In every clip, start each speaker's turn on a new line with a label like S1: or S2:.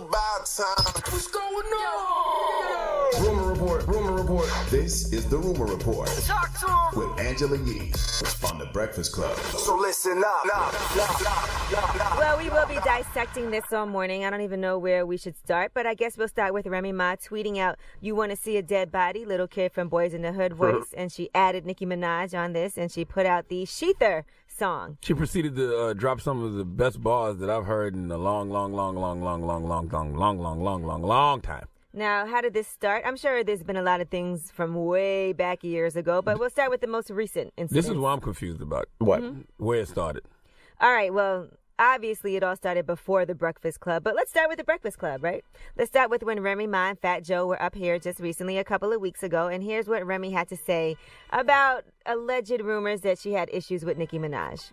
S1: about time. What's going on?
S2: Rumor Report, Rumor Report. This is the Rumor Report.
S1: Talk to him.
S2: With Angela Yee from The Breakfast Club.
S1: So listen up.
S3: Well, we will be dissecting this all morning. I don't even know where we should start, but I guess we'll start with Remy Ma tweeting out, "You want to see a dead body?" Little Kid from Boys in the Hood voice. And she added Nicki Minaj on this, and she put out the Sheether song.
S4: She proceeded to drop some of the best bars that I've heard in a long time.
S3: Now, how did this start? I'm sure there's been a lot of things from way back years ago, but we'll start with the most recent incident.
S4: This is what I'm confused about. What? Where it started.
S3: All right, well, obviously it all started before the Breakfast Club, but let's start with the Breakfast Club, right? Let's start with when Remy Ma and Fat Joe were up here just recently, a couple of weeks ago, and here's what Remy had to say about alleged rumors that she had issues with Nicki Minaj.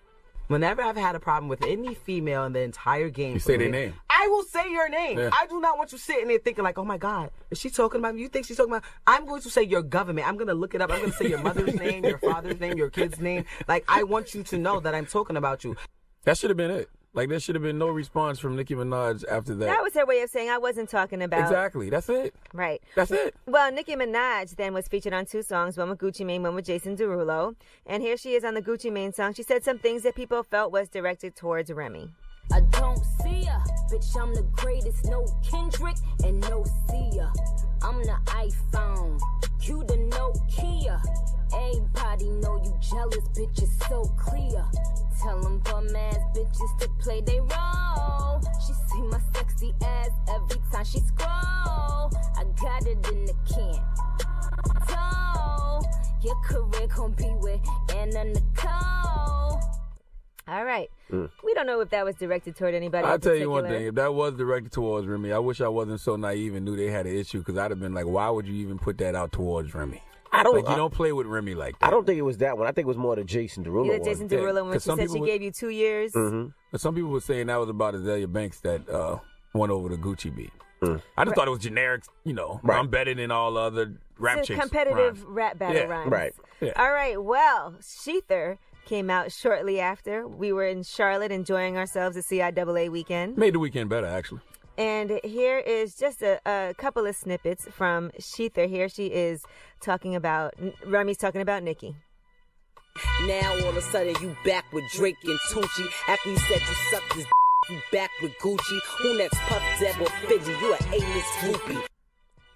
S5: Whenever I've had a problem with any female in the entire game,
S4: you say their name.
S5: I will say your name. Yeah. I do not want you sitting there thinking like, oh my God, is she talking about me? You think she's talking about? I'm going to say your government. I'm going to look it up. I'm going to say your mother's name, your father's name, your kid's name. Like, I want you to know that I'm talking about you.
S4: That should have been it. Like, there should have been no response from Nicki Minaj after that.
S3: That was her way of saying I wasn't talking about.
S4: Exactly. That's it.
S3: Right.
S4: That's it.
S3: Well, Nicki Minaj then was featured on 2 songs, one with Gucci Mane, one with Jason Derulo. And here she is on the Gucci Mane song. She said some things that people felt was directed towards Remy.
S6: I don't see ya, bitch, I'm the greatest, no Kendrick and no Sia. I'm the iPhone, you the Nokia. Everybody know you jealous, bitch, it's so clear. Tell them bum ass bitches to play they role. She see my sexy ass every time she scroll. I got it in the can. So, your career gon' be with Anna Nicole.
S3: All right. We don't know if that was directed toward anybody.
S4: I'll tell you one thing. If that was directed towards Remy, I wish I wasn't so naive and knew they had an issue, because I'd have been like, why would you even put that out towards Remy? You don't play with Remy like that.
S7: I don't think it was that one. I think it was more the Jason Derulo one.
S3: The Jason Derulo when she said she gave you 2 years.
S4: But some people were saying that was about Azalea Banks that went over the Gucci beat. I just thought it was generic, I'm better than all the other rap chicks.
S3: Competitive rap battle rhymes.
S7: Right.
S4: Yeah.
S3: All right. Well, Sheether came out shortly after. We were in Charlotte enjoying ourselves at CIAA weekend.
S4: Made the weekend better, actually.
S3: And here is just a couple of snippets from Sheether. Here she is talking about, Remy's talking about Nicki.
S8: Now all of a sudden you back with Drake and Tucci. After you said you sucked his you back with Gucci. Who next, Puff, Deb, or Fidgy? You an A-list groupie.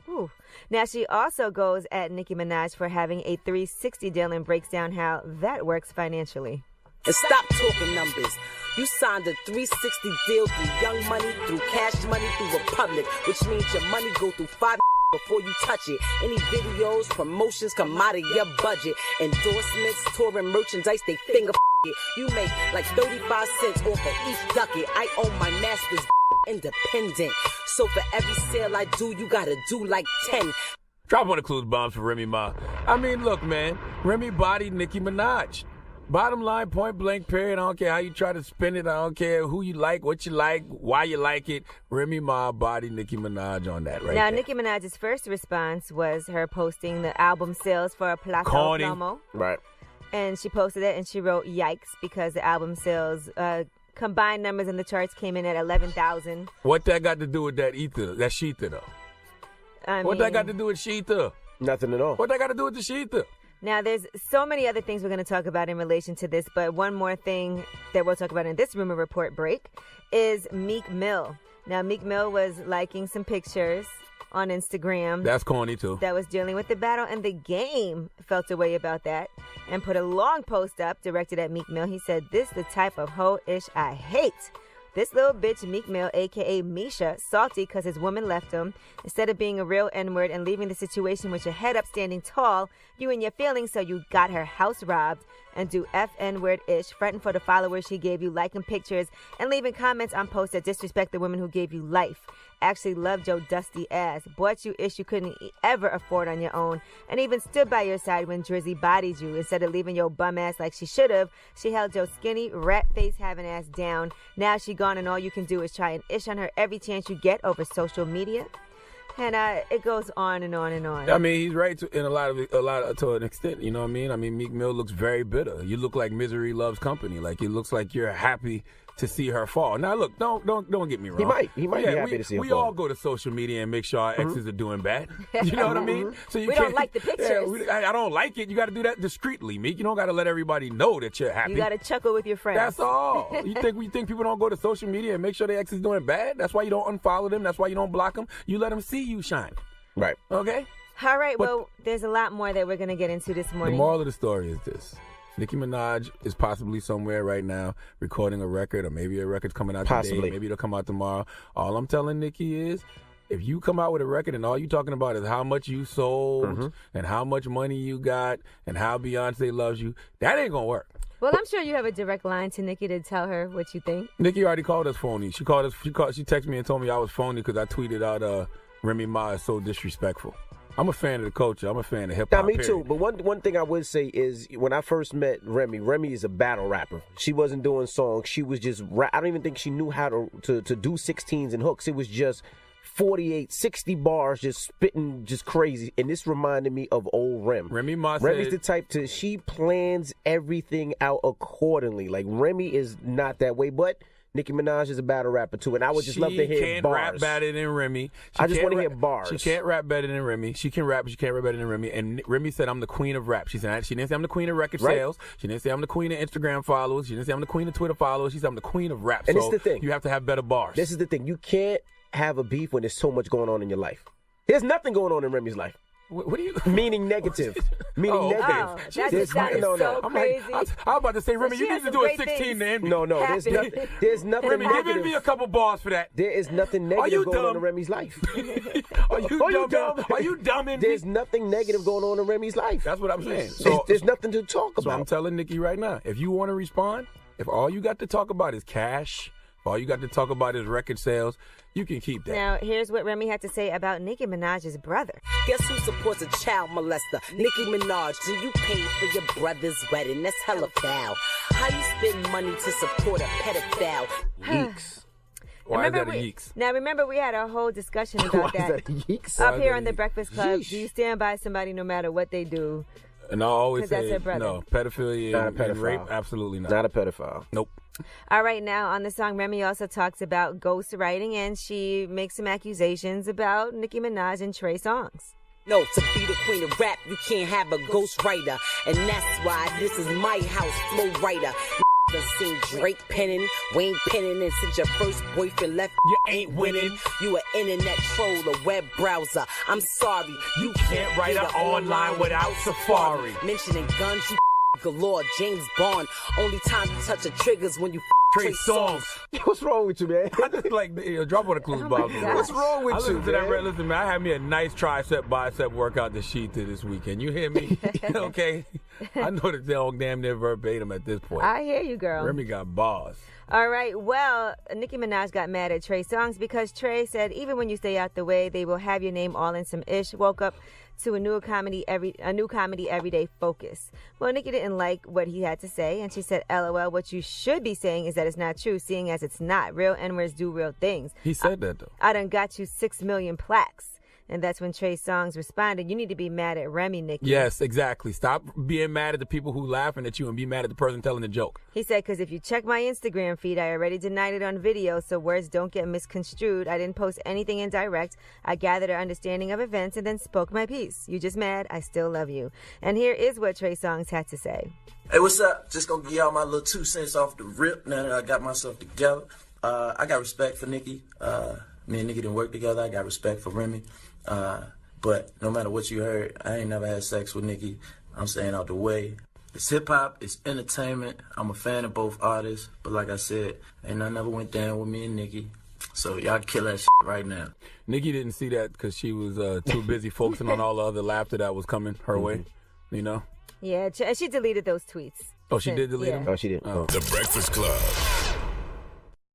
S3: Ooh. Now, she also goes at Nicki Minaj for having a 360 deal and breaks down how that works financially.
S8: And stop talking numbers. You signed a 360 deal through Young Money, through Cash Money, through Republic, which means your money go through 5 before you touch it. Any videos, promotions come out of your budget. Endorsements, touring merchandise, they finger it. You make like 35 cents off of each ducat. I own my master's independent. So for every sale I do, you gotta do like 10.
S4: Drop one of Clues bombs for Remy Ma. I mean, look, man. Remy bodied Nicki Minaj. Bottom line, point blank, period. I don't care how you try to spin it. I don't care who you like, what you like, why you like it. Remy Ma bodied Nicki Minaj on that right
S3: Now,
S4: there.
S3: Nicki Minaj's first response was her posting the album sales for Plaza Plomo.
S7: Right.
S3: And she posted it and she wrote, yikes, because the album sales combined numbers in the charts came in at 11,000.
S4: What that got to do with that ether, that Sheether, though? What that got to do with Sheether?
S7: Nothing at all.
S4: What that got to do with the Sheether?
S3: Now, there's so many other things we're going to talk about in relation to this, but one more thing that we'll talk about in this Rumor Report break is Meek Mill. Now, Meek Mill was liking some pictures on Instagram.
S4: That's corny, too.
S3: That was dealing with the battle, and the game felt a way about that and put a long post up directed at Meek Mill. He said, "This the type of hoe-ish I hate. This little bitch, Meek Mill, a.k.a. Misha, salty because his woman left him. Instead of being a real N-word and leaving the situation with your head up standing tall, you and your feelings, so you got her house robbed and do F-N-word-ish, fronting for the followers she gave you, liking pictures, and leaving comments on posts that disrespect the women who gave you life. Actually loved your dusty ass, bought you ish you couldn't ever afford on your own, and even stood by your side when Drizzy bodied you. Instead of leaving your bum ass like she should have, she held your skinny, rat face having ass down. Now she gone and all you can do is try and ish on her every chance you get over social media." And it goes on and on and on.
S4: I mean, he's right in a lot to an extent. You know what I mean? I mean, Meek Mill looks very bitter. You look like misery loves company. Like, it looks like you're happy to see her fall. Now, look, don't get me wrong.
S7: He might be happy to see her
S4: we
S7: fall.
S4: all go to social media and make sure our exes are doing bad. You know what I mean? So
S3: We don't like the pictures.
S4: I don't like it. You got to do that discreetly, Meek. You don't got to let everybody know that you're happy.
S3: You got to chuckle with your friends.
S4: That's all. You think people don't go to social media and make sure their ex is doing bad? That's why you don't unfollow them. That's why you don't block them. You let them see you shine.
S7: Right.
S4: Okay?
S3: All right, well, there's a lot more that we're going to get into this
S4: The
S3: morning.
S4: moral of the story is this. Nicki Minaj is possibly somewhere right now recording a record, or maybe a record's coming out today. Maybe it'll come out tomorrow. All I'm telling Nicki is, if you come out with a record and all you talking about is how much you sold and how much money you got and how Beyonce loves you, that ain't going to work.
S3: Well, I'm sure you have a direct line to Nicki to tell her what you think.
S4: Nicki already called us phony. She texted me and told me I was phony because I tweeted out Remy Ma is so disrespectful. I'm a fan of the culture. I'm a fan of hip hop.
S7: Me too. But one thing I would say is when I first met Remy is a battle rapper. She wasn't doing songs. She was just I don't even think she knew how to do 16s and hooks. It was just 48, 60 bars, just spitting, just crazy. And this reminded me of old Rem. Remy's the type she plans everything out accordingly. Like, Remy is not that way, but Nicki Minaj is a battle rapper too, and I would just love to hear bars.
S4: She can't rap better than Remy.
S7: I just want to hear bars.
S4: She can't rap better than Remy. She can rap, but she can't rap better than Remy. And Remy said, I'm the queen of rap. She didn't say I'm the queen of record sales. She didn't say I'm the queen of Instagram followers. She didn't say I'm the queen of Twitter followers. She said I'm the queen of rap.
S7: And
S4: so
S7: this is the thing.
S4: You have to have better bars.
S7: This is the thing. You can't have a beef when there's so much going on in your life. There's nothing going on in Remy's life.
S4: What do you
S7: meaning negative? Meaning negative.
S3: Oh, that just sounded so crazy.
S4: I was about to say, Remy, you need to do a 16 to end.
S7: No, there's nothing
S4: Remy,
S7: negative.
S4: give me a couple bars for that.
S7: There is nothing negative going on in Remy's life.
S4: Are you dumb? Are you dumb?
S7: There's nothing negative going on in Remy's life.
S4: That's what I'm saying.
S7: So there's nothing to talk about.
S4: So I'm telling Nicki right now, if you want to respond, if all you got to talk about is cash, if all you got to talk about is record sales, you can keep that.
S3: Now, here's what Remy had to say about Nicki Minaj's brother.
S8: Guess who supports a child molester? Nicki Minaj. Do you pay for your brother's wedding? That's hella foul. How you spend money to support a pedophile?
S7: Yeeks.
S4: Why is that a yeeks?
S3: Now, remember, we had a whole discussion about
S7: Why is that a yeeks?
S3: up here on the Breakfast Club. Do you stand by somebody no matter what they do?
S4: And I always say,
S3: that's her brother.
S4: no, pedophilia
S7: Not a pedophile.
S4: and rape, absolutely not.
S7: Not a pedophile.
S4: Nope.
S3: All right, now on the song, Remy also talks about ghostwriting, and she makes some accusations about Nicki Minaj and Trey Songz.
S8: No, to be the queen of rap, you can't have a ghostwriter. And that's why this is my house, Flow Writer. Done seen Drake penning, Wayne penning, and since your first boyfriend left,
S4: you ain't winning.
S8: You an internet troll, a web browser. I'm sorry, you
S4: can't write an online without Safari.
S8: Mentioning guns, you galore, James Bond. Only time you touch the triggers when you
S4: Trey Songz.
S7: What's wrong with you, man?
S4: I just like drop on the clues, Bob.
S7: What's wrong with you, man?
S4: Listen, man, I had me a nice bicep workout to sheet to this weekend. You hear me? Okay. I know that they're all damn near verbatim at this point.
S3: I hear you, girl.
S4: Remy got bars.
S3: All right, well, Nicki Minaj got mad at Trey Songz because Trey said, even when you stay out the way, they will have your name all in some ish. Woke up to a new comedy everyday focus. Well, Nicki didn't like what he had to say, and she said, LOL, what you should be saying is that it's not true, seeing as it's not. Real N-words do real things.
S4: He said that, though.
S3: I done got you 6 million plaques. And that's when Trey Songz responded, you need to be mad at Remy, Nicki.
S4: Yes, exactly. Stop being mad at the people who laughing at you and be mad at the person telling the joke.
S3: He said, because if you check my Instagram feed, I already denied it on video, so words don't get misconstrued. I didn't post anything indirect. I gathered an understanding of events and then spoke my piece. You just mad? I still love you. And here is what Trey Songz had to say.
S9: Hey, what's up? Just gonna give y'all my little 2 cents off the rip now that I got myself together. I got respect for Nicki. Me and Nicki didn't work together. I got respect for Remy. But no matter what you heard, I ain't never had sex with Nicki. I'm staying out the way. It's hip-hop, it's entertainment. I'm a fan of both artists. But like I said, ain't nothing ever went down with me and Nicki. So y'all kill that shit right now.
S4: Nicki didn't see that because she was too busy focusing on all the other laughter that was coming her way, you know?
S3: Yeah, she deleted those tweets.
S4: Oh, she did delete them?
S7: Oh, she did.
S4: Oh.
S2: The Breakfast Club.